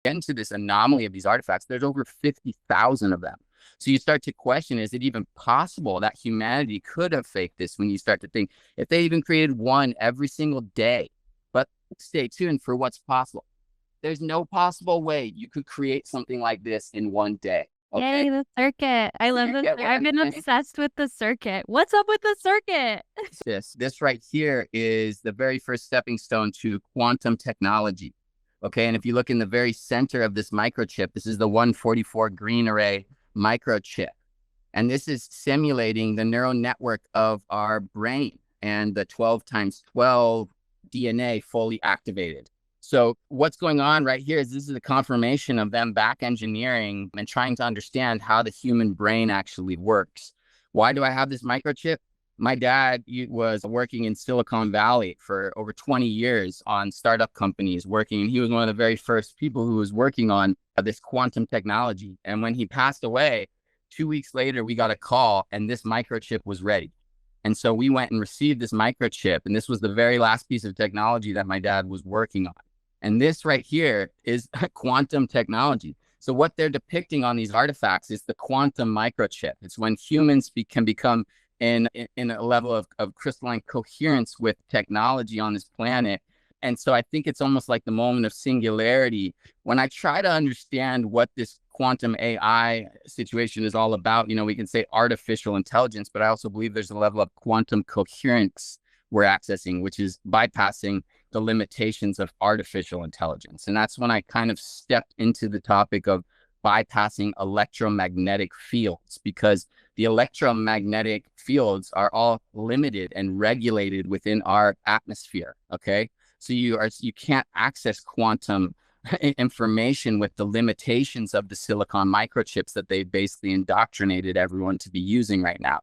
get into this anomaly of these artifacts, there's over 50,000 of them. So you start to question, is it even possible that humanity could have faked this when you start to think, if they even created one every single day? But stay tuned for what's possible. There's no possible way you could create something like this in one day. Okay. Yay, the circuit. I love this. I've been obsessed with the circuit. What's up with the circuit? This right here is the very first stepping stone to quantum technology. Okay. And if you look in the very center of this microchip, this is the 144 green array microchip. And this is simulating the neural network of our brain and the 12 times 12 DNA fully activated. So what's going on right here is this is a confirmation of them back engineering and trying to understand how the human brain actually works. Why do I have this microchip? My dad was working in Silicon Valley for over 20 years on startup companies working. And he was one of the very first people who was working on this quantum technology. And when he passed away, 2 weeks later, we got a call and this microchip was ready. And so we went and received this microchip. And this was the very last piece of technology that my dad was working on. And this right here is quantum technology. So what they're depicting on these artifacts is the quantum microchip. It's when humans can become in a level of crystalline coherence with technology on this planet. And so I think it's almost like the moment of singularity. When I try to understand what this quantum AI situation is all about, we can say artificial intelligence, but I also believe there's a level of quantum coherence we're accessing, which is bypassing the limitations of artificial intelligence. And that's when I kind of stepped into the topic of bypassing electromagnetic fields, because the electromagnetic fields are all limited and regulated within our atmosphere. Okay. So you can't access quantum information with the limitations of the silicon microchips that they basically indoctrinated everyone to be using right now.